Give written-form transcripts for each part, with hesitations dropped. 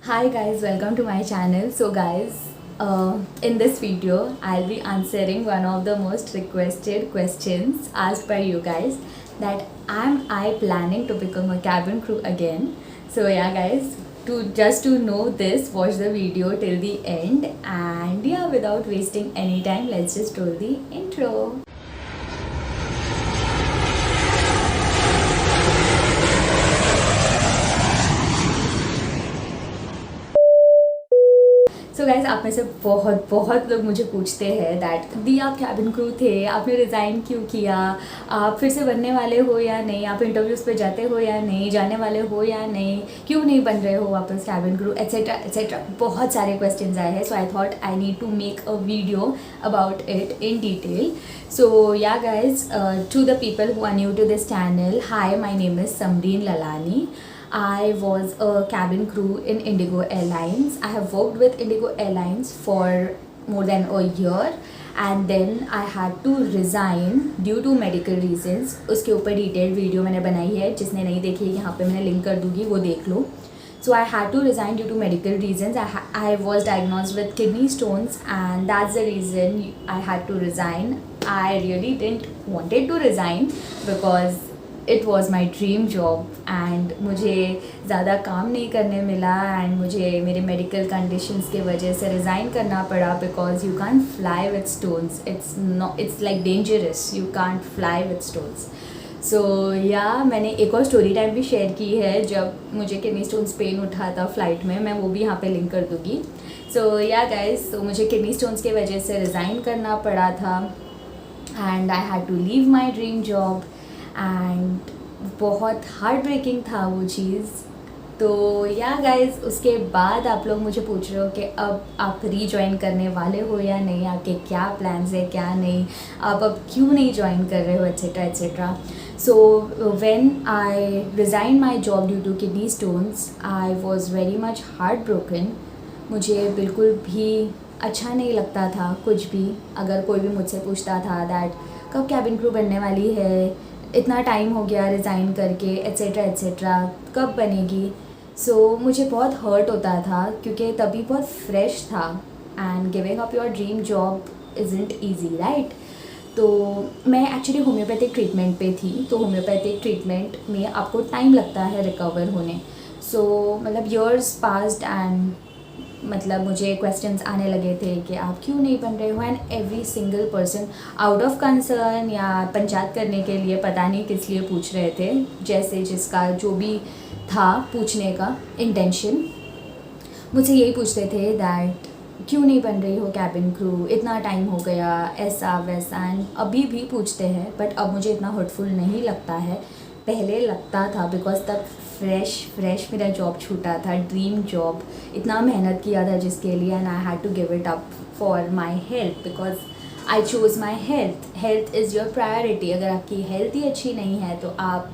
Hi guys, welcome to my channel. So guys, in this video, I'll be answering one of the most requested questions asked by you guys, that am I planning to become a cabin crew again? So yeah guys, to know this, watch the video till the end, and yeah, without wasting any time, let's just roll the intro. So guys, आप में से बहुत बहुत लोग मुझे पूछते हैं that the, आप कैबिन क्रू थे, आपने रिज़ाइन क्यों किया, आप फिर से बनने वाले हो या नहीं, आप इंटरव्यूज़ पे जाते हो या नहीं, जाने वाले हो या नहीं, क्यों नहीं बन रहे हो वापस कैबिन क्रू, एट्सेट्रा एट्सेट्रा। बहुत सारे क्वेश्चंस आए हैं, so I thought I need to make a video about it in detail. So yeah guys, to the people who are new to this channel, hi, my name is Samreen Lalani. I was a cabin crew in Indigo Airlines. I have worked with Indigo Airlines for more than a year, and then I had to resign due to medical reasons. उसके ऊपर detailed video मैंने बनाई है, जिसने नहीं देखी है यहाँ पे मैंने लिंक कर दूँगी, वो देख लो. So I had to resign due to medical reasons. I was diagnosed with kidney stones, and that's the reason I had to resign. I really didn't wanted to resign because it was my dream job, and मुझे ज़्यादा काम नहीं करने मिला, and मुझे मेरे medical conditions के वजह से resign करना पड़ा because you can't fly with stones. It's like dangerous. You can't fly with stones. सो मैंने एक और स्टोरी टाइम भी शेयर की है जब मुझे किडनी स्टोन्स पेन उठा था फ्लाइट में, मैं वो भी यहाँ पे लिंक कर दूँगी. सो गाइस, तो मुझे किडनी स्टोन्स की वजह से रिज़ाइन करना पड़ा था, and I had to leave my dream job, and बहुत हार्ट ब्रेकिंग था वो चीज़. तो गाइस, उसके बाद आप लोग मुझे पूछ रहे हो कि अब आप रीजॉइन करने वाले हो या नहीं, आपके क्या प्लान्स है क्या नहीं, आप अब क्यों नहीं ज्वाइन कर रहे हो, etcetera etcetera. So when I resign my job due to kidney stones, I was very much heartbroken. मुझे बिल्कुल भी अच्छा नहीं लगता था कुछ भी. अगर कोई भी मुझसे पूछता था दैट कब कैबिन क्रू बनने वाली है, इतना टाइम हो गया रिज़ाइन करके, एट्सेट्रा एट्सेट्रा, कब बनेगी. सो मुझे बहुत हर्ट होता था क्योंकि तभी बहुत फ्रेश था, and giving up your dream job isn't easy, right. तो मैं एक्चुअली होम्योपैथिक ट्रीटमेंट पे थी, तो होम्योपैथिक ट्रीटमेंट में आपको टाइम लगता है रिकवर होने. सो मतलब ईयर्स पास्ड, एंड मतलब मुझे क्वेश्चंस आने लगे थे कि आप क्यों नहीं बन रहे हो, and every single person out of concern या पंचायत करने के लिए पता नहीं किस लिए पूछ रहे थे, जैसे जिसका जो भी था पूछने का इंटेंशन, मुझे यही पूछते थे दैट क्यों नहीं बन रही हो कैबिन क्रू, इतना टाइम हो गया, ऐसा वैसा. एंड अभी भी पूछते हैं, बट अब मुझे इतना हर्टफुल नहीं लगता है. पहले लगता था बिकॉज तब फ्रेश मेरा जॉब छूटा था, ड्रीम जॉब, इतना मेहनत किया था जिसके लिए, and I had to give it up for my health because I choose my health. Health is your priority. अगर आपकी हेल्थ ही अच्छी नहीं है तो आप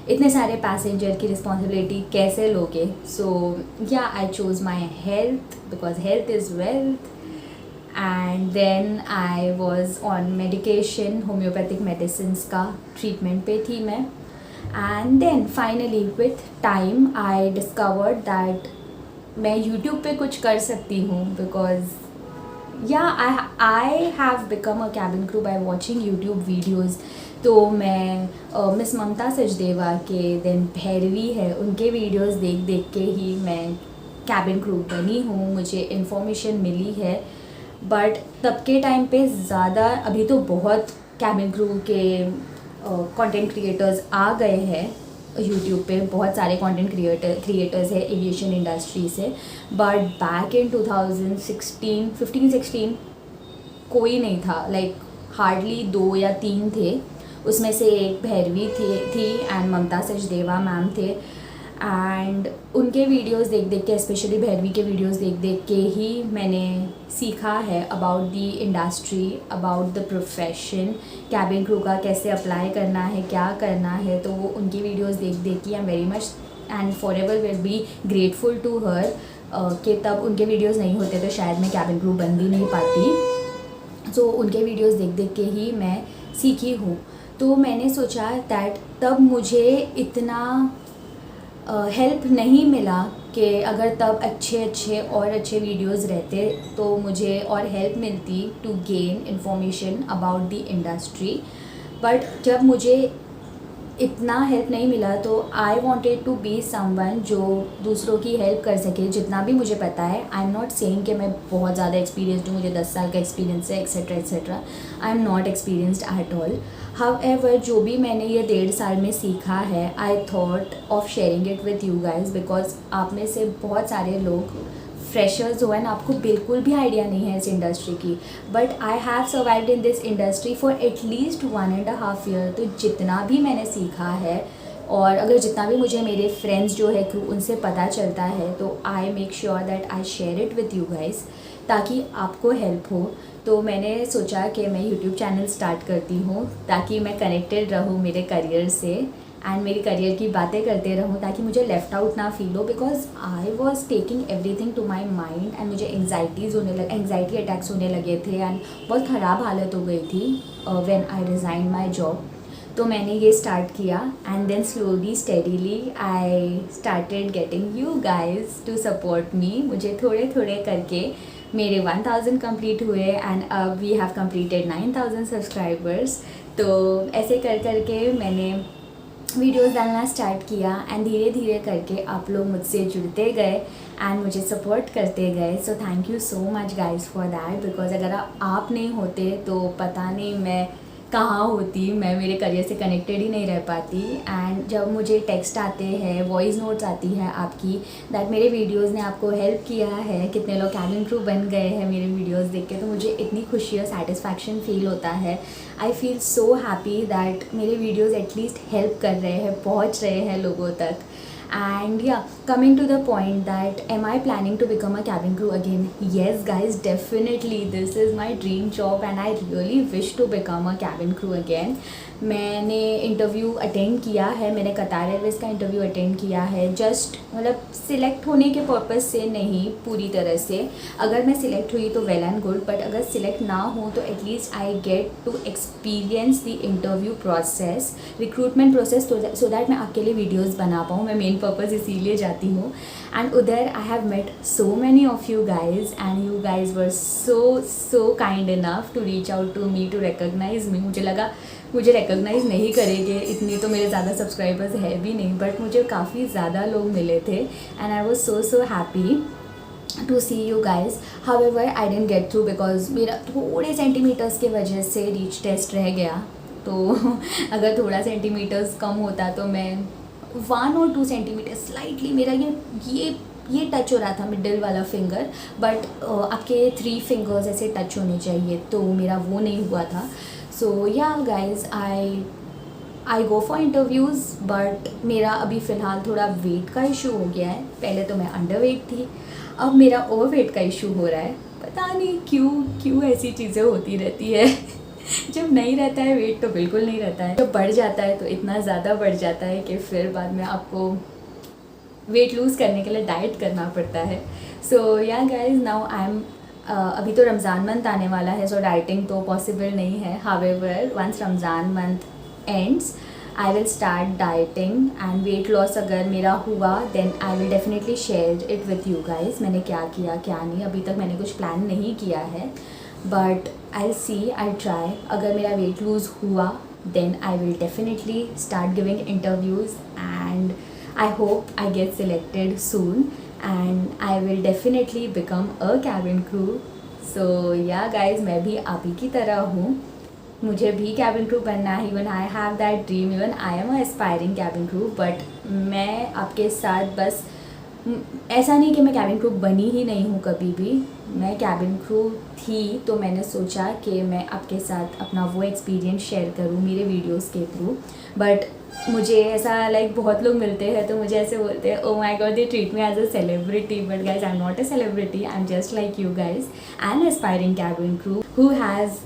इतने सारे पैसेंजर की रिस्पॉन्सिबिलिटी कैसे लोगे. So I choose my health because health is wealth. And then I was on medication, homeopathic medicine का ट्रीटमेंट पे थी मैं. And then finally with time I discovered that मैं यूट्यूब पे कुछ कर सकती हूँ, because I have become a cabin crew by watching YouTube videos. तो मैं मिस ममता सचदेवा के, देन भैरवी है, उनके वीडियोस देख देख के ही मैं कैबिन क्रू बनी हूँ. मुझे इन्फॉर्मेशन मिली है, बट तब के टाइम पे ज़्यादा, अभी तो बहुत कैबिन क्रू के कंटेंट क्रिएटर्स आ गए हैं यूट्यूब पे, बहुत सारे कंटेंट क्रिएटर्स है एविएशन इंडस्ट्री से. बट बैक इन 2016 कोई नहीं था, लाइक हार्डली 2 या 3 थे. उसमें से एक भैरवी थी एंड ममता सचदेवा मैम थे. एंड उनके वीडियोस देख देख के, स्पेशली भैरवी के वीडियोस देख देख के ही मैंने सीखा है about the industry, about the profession, cabin crew का कैसे अप्लाई करना है, क्या करना है. तो वो उनकी वीडियोस देख देख के I am very much and forever will be grateful to her कि तब उनके वीडियोस नहीं होते तो शायद मैं कैबिन क्रू बन भी नहीं पाती. सो उनके वीडियोस देख देख के ही मैं सीखी हूँ. तो मैंने सोचा दैट तब मुझे इतना हेल्प नहीं मिला कि अगर तब अच्छे अच्छे और अच्छे वीडियोस रहते तो मुझे और हेल्प मिलती to gain information about the industry. But जब मुझे इतना हेल्प नहीं मिला तो I wanted to be someone जो दूसरों की हेल्प कर सके जितना भी मुझे पता है। आई एम नॉट सेइंग कि मैं बहुत ज़्यादा एक्सपीरियंसड हूँ, मुझे 10 साल का एक्सपीरियंस है etcetera etcetera. I am not experienced at all. However जो भी मैंने ये 1.5 साल में सीखा है, I thought of sharing it with you guys, because आप में से बहुत सारे लोग फ्रेशर्स हो एंड आपको बिल्कुल भी आइडिया नहीं है इस इंडस्ट्री की। But I have survived in this industry for at least 1.5 year. तो जितना भी मैंने सीखा है और अगर जितना भी मुझे मेरे फ्रेंड्स जो है क्रू उनसे पता चलता है तो I make sure that I share it with you guys ताकि आपको हेल्प हो। तो मैंने सोचा कि मैं यूट्यूब चैनल स्टार्ट करती हूँ ताकि मैं कनेक्टेड रहूँ मेरे करियर से एंड मेरी करियर की बातें करते रहूँ ताकि मुझे लेफ़्ट आउट ना फील हो, because I was taking everything to my mind and मुझे एंग्जाइटी अटैक्स होने लगे थे एंड बहुत ख़राब हालत हो गई थी when I resign my job. तो मैंने ये स्टार्ट किया and then slowly steadily I started getting you guys to support me. मुझे थोड़े थोड़े करके मेरे 1000 कंप्लीट हुए एंड अब वी हैव कंप्लीटेड 9000 सब्सक्राइबर्स। तो ऐसे कर करके मैंने वीडियोस डालना स्टार्ट किया एंड धीरे धीरे करके आप लोग मुझसे जुड़ते गए एंड मुझे सपोर्ट करते गए। So thank you so much guys for that, because अगर आप नहीं होते तो पता नहीं मैं कहाँ होती, मैं मेरे करियर से कनेक्टेड ही नहीं रह पाती। एंड जब मुझे टेक्स्ट आते हैं, वॉइस नोट्स आती है आपकी दैट मेरे वीडियोस ने आपको हेल्प किया है, कितने लोग कैबिन क्रू बन गए हैं मेरे वीडियोस देख के, तो मुझे इतनी खुशी और सेटिस्फैक्शन फील होता है। I feel so happy that मेरे वीडियोस एटलीस्ट हेल्प कर रहे हैं, पहुँच रहे हैं लोगों तक। And yeah, coming to the point that am I planning to become a cabin crew again? Yes guys, definitely this is my dream job and I really wish to become a cabin crew again. मैंने interview attend किया है, मैंने कतार Airways का interview attend किया है, just मतलब select होने के पर्पज़ से नहीं पूरी तरह से। अगर मैं सिलेक्ट हुई तो वेल एंड गुड, बट अगर सिलेक्ट ना हो तो at least I get to experience the interview process, recruitment process, so that मैं अकेले वीडियोज़ बना पाऊँ। मैं मेन पर्पज़ इसीलिए जाती हूँ। एंड उधर I have met so many of you guys and you guys were so kind enough to reach out to me, to recognise me. मुझे लगा मुझे रिकॉग्नाइज़ नहीं करेंगे, इतनी तो मेरे ज़्यादा सब्सक्राइबर्स है भी नहीं, बट मुझे काफ़ी ज़्यादा लोग मिले थे and I was so happy to see you guys. However I didn't get through because मेरा थोड़े सेंटीमीटर्स के वजह से रीच टेस्ट रह गया। तो अगर थोड़ा सेंटीमीटर्स कम होता तो मैं 1 और 2 सेंटीमीटर स्लाइटली मेरा ये टच हो रहा था मिडिल वाला फिंगर, बट आपके 3 फिंगर्स ऐसे टच होने चाहिए, तो मेरा वो नहीं हुआ था। सो yeah guys I go for interviews, but मेरा अभी फ़िलहाल थोड़ा वेट का इशू हो गया है। पहले तो मैं अंडर वेट थी, अब मेरा ओवर वेट का इशू हो रहा है। पता नहीं क्यों ऐसी चीज़ें होती रहती है। जब नहीं रहता है वेट तो बिल्कुल नहीं रहता है, जब बढ़ जाता है तो इतना ज़्यादा बढ़ जाता है कि फिर बाद में आपको वेट लूज़ करने के लिए डाइट करना पड़ता है। सो yeah guys now I am अभी तो रमज़ान मंथ आने वाला है, सो डाइटिंग तो पॉसिबल नहीं है। However once Ramzan month ends I will start dieting and weight loss अगर मेरा हुआ then I will definitely share it with you guys. मैंने क्या किया क्या नहीं, अभी तक मैंने कुछ प्लान नहीं किया है, but I C I try. अगर मेरा वेट लूज़ हुआ then I will definitely start giving interviews and I hope I get selected soon and I will definitely become a cabin crew. So yeah guys, मैं भी आप ही की तरह हूँ, मुझे भी cabin crew बनना है। Even I have that dream, even I am a aspiring cabin crew, but मैं आपके साथ बस ऐसा नहीं कि मैं कैबिन क्रू बनी ही नहीं हूँ कभी भी, मैं कैबिन क्रू थी। तो मैंने सोचा कि मैं आपके साथ अपना वो एक्सपीरियंस शेयर करूँ मेरे वीडियोस के थ्रू। बट मुझे ऐसा लाइक बहुत लोग मिलते हैं तो मुझे ऐसे बोलते हैं, oh my god they treat me as a celebrity, but guys I am not a celebrity, I am just like you guys, an aspiring cabin crew who has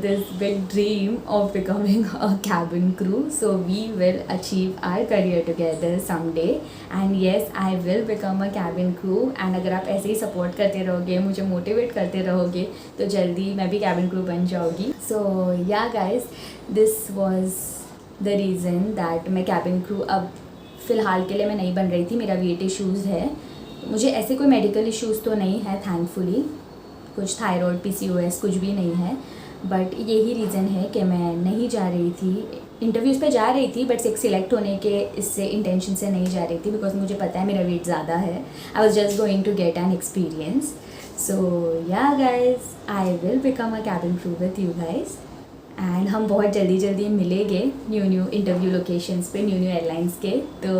this big dream of becoming a cabin crew. So we will achieve our career together someday and yes I will become a cabin crew and अगर आप ऐसे ही support करते रहोगे, मुझे motivate करते रहोगे तो जल्दी मैं भी cabin crew बन जाऊँगी। So yeah guys, this was the reason that मैं cabin crew अब फ़िलहाल के लिए मैं नहीं बन रही थी, मेरा वेट इश्यूज़ है। मुझे ऐसे कोई मेडिकल इश्यूज़ तो नहीं है थैंकफुली, कुछ थायराइड PCOS कुछ भी नहीं है, बट यही रीज़न है कि मैं नहीं जा रही थी इंटरव्यूज़ पे। जा रही थी बट सिलेक्ट होने के इससे इंटेंशन से नहीं जा रही थी, बिकॉज मुझे पता है मेरा वेट ज़्यादा है। I was just going to get an experience. So yeah guys, I will become a cabin crew with you guys, and हम बहुत जल्दी मिलेंगे न्यू इंटरव्यू लोकेशंस पे, न्यू एयरलाइंस के। तो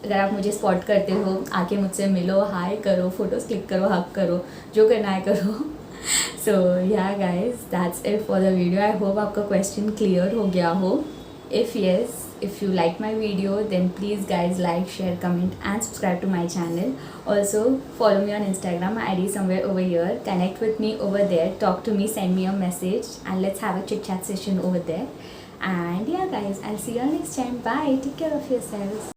अगर आप मुझे स्पॉट करते हो, आके मुझसे मिलो, हाय करो, फ़ोटोज़ क्लिक करो, हक करो, जो करना है करो। सो yeah guys, that's it for the video. I hope आपका क्वेश्चन क्लियर हो गया हो। If yes, if you like my video, then please guys like, share, comment and subscribe to my channel. Also follow me on Instagram, my ID is somewhere over here. Connect with me over there, talk to me, send me a message and let's have a chit chat session over there. And yeah guys, I'll see you all next time. Bye, take care of yourselves.